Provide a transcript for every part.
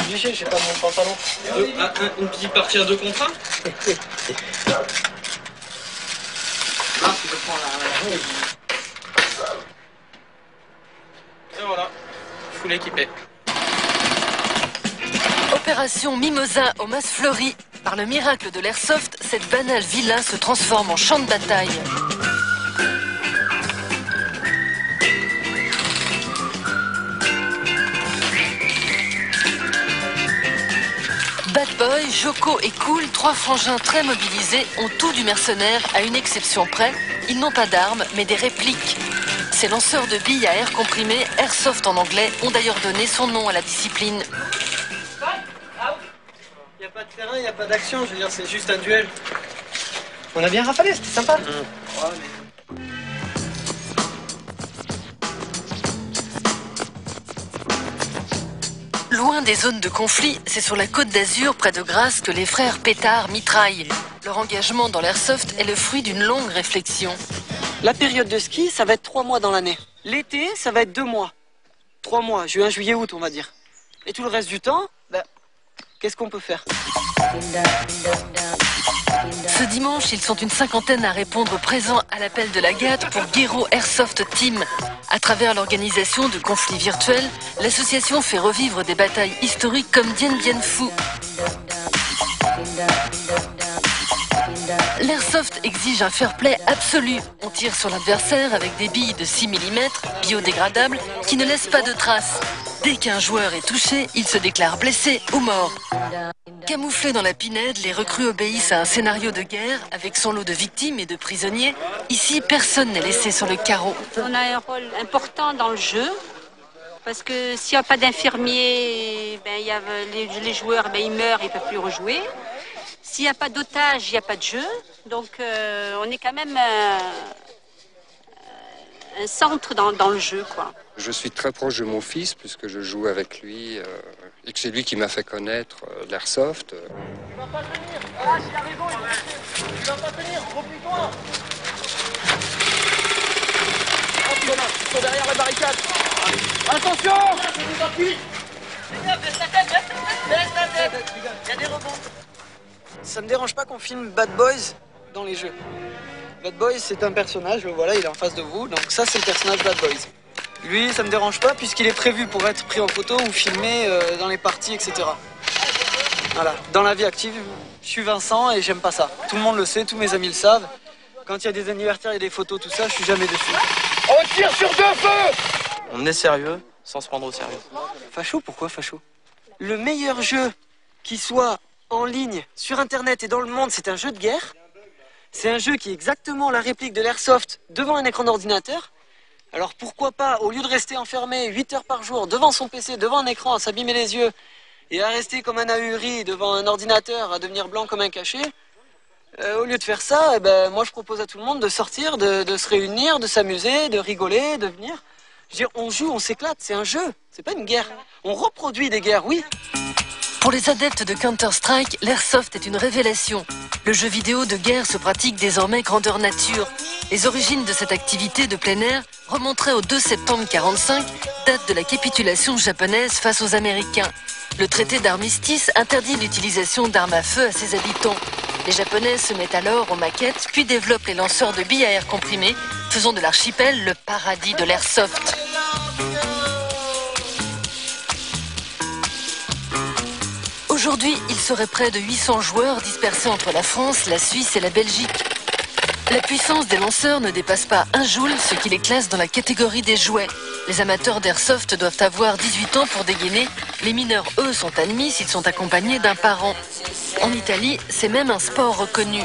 obligé, j'ai pas mon pantalon. Une petite partie à 2 contre 1. Ah, tu peux prendre la... Et voilà, full équipé. Opération Mimosa au Mas Fleury. Par le miracle de l'airsoft, cette banale villa se transforme en champ de bataille. Bad Boy, Joko et Cool, 3 frangins très mobilisés, ont tout du mercenaire à une exception près. Ils n'ont pas d'armes, mais des répliques. Ces lanceurs de billes à air comprimé, airsoft en anglais, ont d'ailleurs donné son nom à la discipline. Il n'y a pas de terrain, il n'y a pas d'action, je veux dire, c'est juste un duel. On a bien rafalé, c'était sympa. Ouais, mais... Loin des zones de conflit, c'est sur la Côte d'Azur, près de Grasse, que les frères Pétard mitraillent. Leur engagement dans l'airsoft est le fruit d'une longue réflexion. La période de ski, ça va être 3 mois dans l'année. L'été, ça va être 2 mois. 3 mois, juin, juillet, août, on va dire. Et tout le reste du temps, ben, qu'est-ce qu'on peut faire? Ce dimanche, ils sont une cinquantaine à répondre présent à l'appel de la GAT pour Guéraud Airsoft Team. À travers l'organisation de conflits virtuels, l'association fait revivre des batailles historiques comme Dien Bien Phu. L'airsoft exige un fair play absolu. On tire sur l'adversaire avec des billes de 6 mm, biodégradables, qui ne laissent pas de traces. Dès qu'un joueur est touché, il se déclare blessé ou mort. Camouflés dans la pinède, les recrues obéissent à un scénario de guerre avec son lot de victimes et de prisonniers. Ici, personne n'est laissé sur le carreau. On a un rôle important dans le jeu parce que s'il n'y a pas d'infirmier, ben, les joueurs ben, ils meurent, ils ne peuvent plus rejouer. S'il n'y a pas d'otages, il n'y a pas de jeu. Donc on est quand même un centre dans le jeu, quoi. Je suis très proche de mon fils puisque je joue avec lui et que c'est lui qui m'a fait connaître l'airsoft. Il va pas tenir. Ah, il a raison, il va pas tenir. Replie-toi. Hop, Thomas, ils sont derrière la barricade. Attention. Je vous appuie. Les gars, baisse la tête, baisse la tête. Il y a des rebonds. Ça me dérange pas qu'on filme Bad Boys dans les jeux. Bad Boys, c'est un personnage, voilà, il est en face de vous, donc ça c'est le personnage Bad Boys. Lui, ça me dérange pas puisqu'il est prévu pour être pris en photo ou filmé dans les parties, etc. Voilà, dans la vie active, je suis Vincent et j'aime pas ça. Tout le monde le sait, tous mes amis le savent. Quand il y a des anniversaires et des photos, tout ça, je suis jamais dessus. On tire sur 2 feux. On est sérieux, sans se prendre au sérieux. Facho, pourquoi facho? Le meilleur jeu qui soit en ligne, sur internet et dans le monde, c'est un jeu de guerre. C'est un jeu qui est exactement la réplique de l'airsoft devant un écran d'ordinateur. Alors pourquoi pas, au lieu de rester enfermé 8 heures par jour devant son PC, devant un écran, à s'abîmer les yeux et à rester comme un ahuri devant un ordinateur, à devenir blanc comme un cachet, au lieu de faire ça, eh ben, moi je propose à tout le monde de sortir, de se réunir, de s'amuser, de rigoler, de venir. Je veux dire, on joue, on s'éclate, c'est un jeu, c'est pas une guerre. On reproduit des guerres, oui. Pour les adeptes de Counter-Strike, l'airsoft est une révélation. Le jeu vidéo de guerre se pratique désormais grandeur nature. Les origines de cette activité de plein air remonteraient au 2 septembre 1945, date de la capitulation japonaise face aux Américains. Le traité d'armistice interdit l'utilisation d'armes à feu à ses habitants. Les Japonais se mettent alors aux maquettes, puis développent les lanceurs de billes à air comprimé, faisant de l'archipel le paradis de l'airsoft. Aujourd'hui, il serait près de 800 joueurs dispersés entre la France, la Suisse et la Belgique. La puissance des lanceurs ne dépasse pas 1 joule, ce qui les classe dans la catégorie des jouets. Les amateurs d'airsoft doivent avoir 18 ans pour dégainer. Les mineurs, eux, sont admis s'ils sont accompagnés d'un parent. En Italie, c'est même un sport reconnu.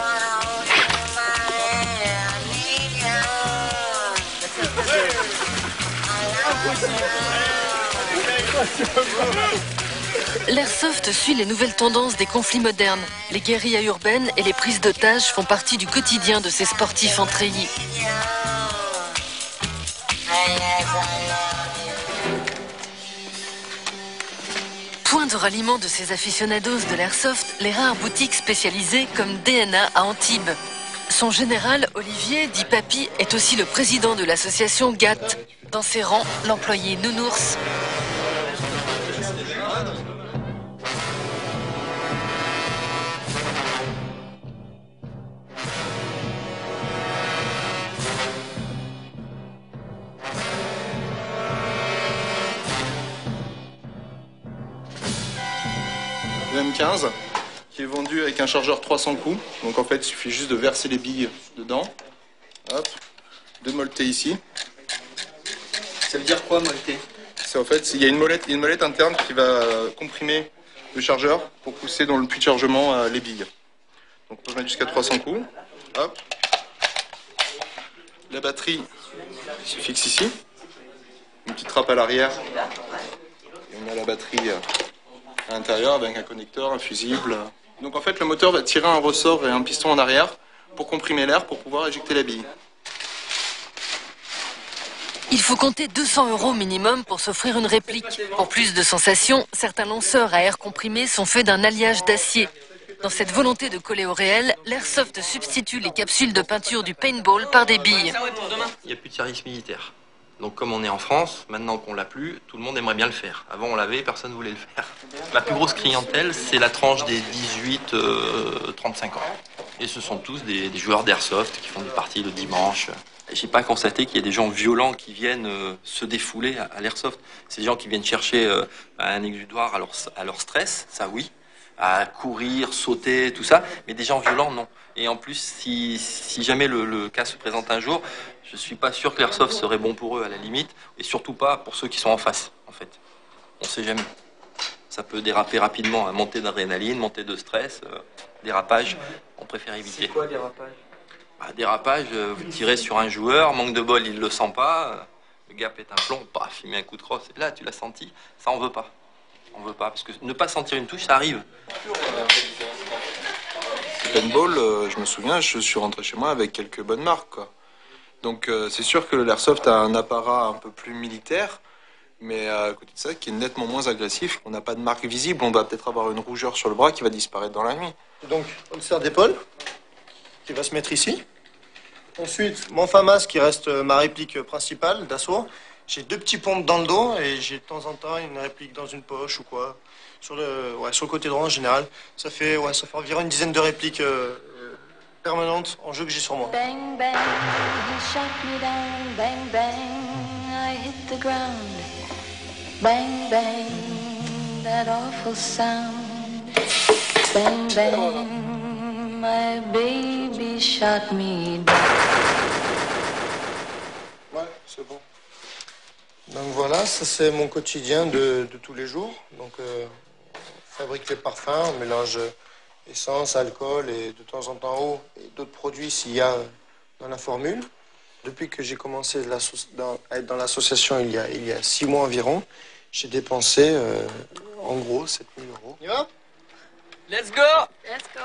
L'airsoft suit les nouvelles tendances des conflits modernes. Les guérillas urbaines et les prises d'otages font partie du quotidien de ces sportifs en treillis. Point de ralliement de ces aficionados de l'airsoft, les rares boutiques spécialisées comme DNA à Antibes. Son général, Olivier, dit Papy, est aussi le président de l'association GAT. Dans ses rangs, l'employé Nounours. le M15, qui est vendu avec un chargeur 300 coups. Donc en fait, il suffit juste de verser les billes dedans. Hop, de molleter ici. Ça veut dire quoi, molleter? C'est en fait, il y a une molette interne qui va comprimer le chargeur pour pousser dans le puits de chargement les billes. Donc on peut mettre jusqu'à 300 coups. Hop. La batterie se fixe ici. Une petite trappe à l'arrière. Et on a la batterie à l'intérieur avec un connecteur, un fusible. Donc en fait, le moteur va tirer un ressort et un piston en arrière pour comprimer l'air pour pouvoir éjecter la bille. Il faut compter 200 € minimum pour s'offrir une réplique. Pour plus de sensations, certains lanceurs à air comprimé sont faits d'un alliage d'acier. Dans cette volonté de coller au réel, l'Airsoft substitue les capsules de peinture du paintball par des billes. Il n'y a plus de service militaire. Donc comme on est en France, maintenant qu'on l'a plus, tout le monde aimerait bien le faire. Avant on l'avait, personne ne voulait le faire. La plus grosse clientèle, c'est la tranche des 18-35 ans. Et ce sont tous des joueurs d'Airsoft qui font des parties le dimanche. J'ai pas constaté qu'il y ait des gens violents qui viennent se défouler à l'Airsoft. C'est des gens qui viennent chercher un exutoire à leur stress, ça oui, à courir, sauter, tout ça, mais des gens violents, non. Et en plus, si jamais le cas se présente un jour, je suis pas sûr que l'Airsoft serait bon pour eux à la limite, et surtout pas pour ceux qui sont en face, en fait. On sait jamais. Ça peut déraper rapidement, hein, montée d'adrénaline, montée de stress, dérapage, on préfère éviter. C'est quoi dérapage? Dérapage, vous tirez sur un joueur, manque de bol, il le sent pas, le gars pète un plomb, paf, il met un coup de crosse, et là tu l'as senti, ça on veut pas. On veut pas, parce que ne pas sentir une touche, ça arrive. Paintball, je me souviens, je suis rentré chez moi avec quelques bonnes marques, quoi. Donc c'est sûr que l'Airsoft a un apparat un peu plus militaire, mais à côté de ça, qui est nettement moins agressif. On n'a pas de marque visible, on doit peut-être avoir une rougeur sur le bras qui va disparaître dans la nuit. Donc, holster d'épaule, qui va se mettre ici. Ensuite, mon FAMAS, qui reste ma réplique principale d'assaut. J'ai 2 petits pompes dans le dos et j'ai de temps en temps une réplique dans une poche ou quoi. Sur le côté droit en général. Ça fait environ une dizaine de répliques permanentes en jeu que j'ai sur moi. Bang bang, he shot me down. Bang bang, I hit the ground. Bang bang, that awful sound. Bang bang, my baby shot me down. Ouais, c'est bon. Donc voilà, ça c'est mon quotidien de tous les jours. Donc on fabrique les parfums, on mélange essence, alcool et de temps en temps eau et d'autres produits s'il y a dans la formule. Depuis que j'ai commencé à être dans l'association il y a 6 mois environ, j'ai dépensé en gros 7 000 €. On y va ? Let's go! Let's go.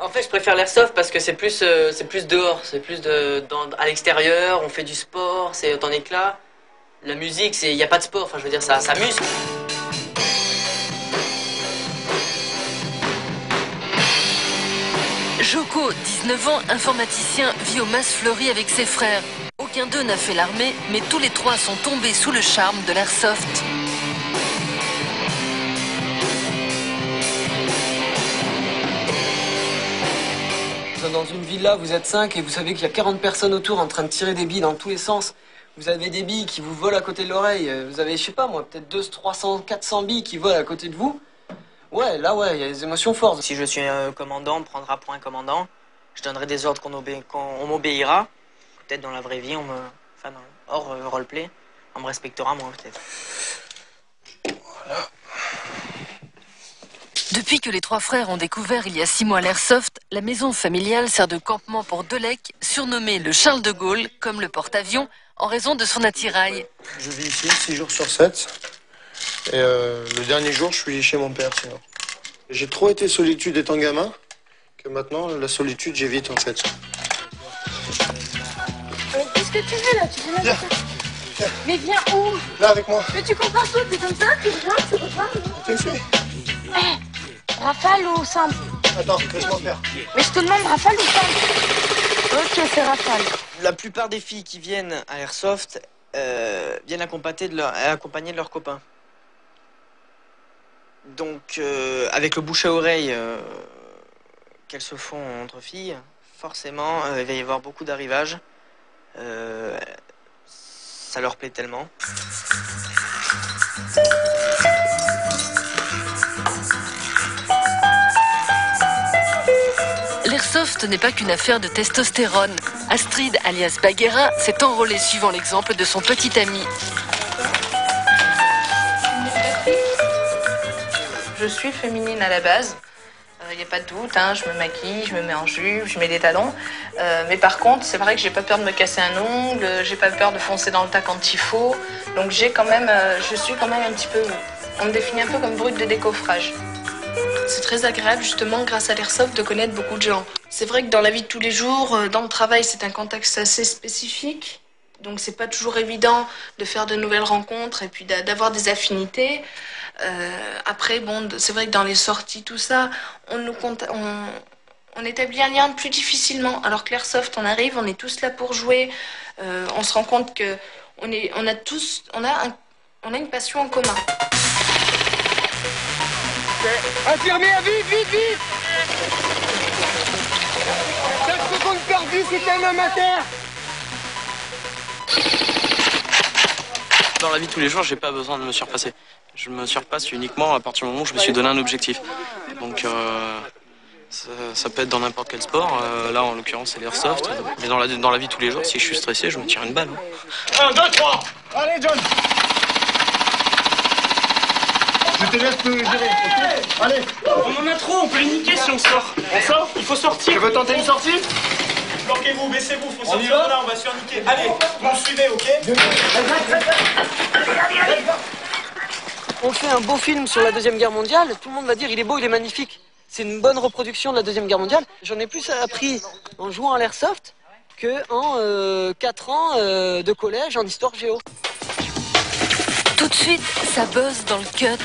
En fait, je préfère l'airsoft parce que c'est plus dehors, c'est plus à l'extérieur, on fait du sport, c'est en éclat. La musique, il n'y a pas de sport, enfin je veux dire, ça s'amuse. Joko, 19 ans, informaticien, vit au Mas-Fleury avec ses frères. Aucun d'eux n'a fait l'armée, mais tous les 3 sont tombés sous le charme de l'airsoft. Dans une villa, vous êtes 5 et vous savez qu'il y a 40 personnes autour en train de tirer des billes dans tous les sens. Vous avez des billes qui vous volent à côté de l'oreille. Vous avez, je sais pas moi, peut-être 200, 300, 400 billes qui volent à côté de vous. Ouais, là, ouais, il y a des émotions fortes. Si je suis un commandant, on me prendra pour un commandant. Je donnerai des ordres qu'on m'obéira. Peut-être dans la vraie vie, hors roleplay, on me respectera, moi, peut-être. Voilà. Depuis que les 3 frères ont découvert il y a 6 mois l'airsoft, la maison familiale sert de campement pour Delec, surnommé le Charles de Gaulle, comme le porte-avions, en raison de son attirail. Je vis ici 6 jours sur 7. Et le dernier jour, je suis chez mon père, sinon. J'ai trop été solitude étant gamin, que maintenant, la solitude, j'évite en fait. Qu'est-ce que tu veux là? Tu veux là? Mais viens où? Là, avec moi. Mais tu comprends tout, t'es comme ça, tu regardes, tu repars. T'es fait. Rafale ou simple? Attends, laisse-moi faire. Mais je te demande Rafale ou simple? Ok, c'est Rafale. La plupart des filles qui viennent à Airsoft viennent accompagnées de leurs copains. Donc, avec le bouche à oreille qu'elles se font entre filles, forcément, il va y avoir beaucoup d'arrivages. Ça leur plaît tellement. L'airsoft n'est pas qu'une affaire de testostérone. Astrid, alias Bagheera, s'est enrôlée suivant l'exemple de son petit ami. Je suis féminine à la base. Il n'y a pas de doute, hein, je me maquille, je me mets en jupe, je mets des talons. Mais par contre, c'est vrai que j'ai pas peur de me casser un ongle, j'ai pas peur de foncer dans le tas quand il faut. Donc je suis quand même un petit peu, on me définit un peu comme brute de décoffrage. C'est très agréable justement grâce à l'airsoft de connaître beaucoup de gens. C'est vrai que dans la vie de tous les jours, dans le travail, c'est un contexte assez spécifique. Donc c'est pas toujours évident de faire de nouvelles rencontres et puis d'avoir des affinités. Après, bon, c'est vrai que dans les sorties, tout ça, on établit un lien plus difficilement. Alors que l'airsoft, on arrive, on est tous là pour jouer. On se rend compte que on a une passion en commun. Infirmière, vite, vite, vite! 4 secondes perdues, c'est un homme à terre! Dans la vie de tous les jours, j'ai pas besoin de me surpasser. Je me surpasse uniquement à partir du moment où je me suis donné un objectif. Donc ça peut être dans n'importe quel sport. Là, en l'occurrence, c'est l'airsoft. Mais dans la vie de tous les jours, si je suis stressé, je me tire une balle. 1, 2, 3! Allez, John! Je te laisse te gérer, ok? Allez! On en a trop, on peut les niquer si on sort. On sort? Il faut sortir. Tu veux tenter une sortie? Bloquez-vous, baissez-vous, faut sortir de là, on va se faire niquer. Allez, vous me suivez, ok? On fait un beau film sur la Deuxième Guerre mondiale, tout le monde va dire il est beau, il est magnifique. C'est une bonne reproduction de la Deuxième Guerre mondiale. J'en ai plus appris en jouant à l'airsoft qu'en 4 ans de collège en histoire géo. Tout de suite, ça buzz dans le cut.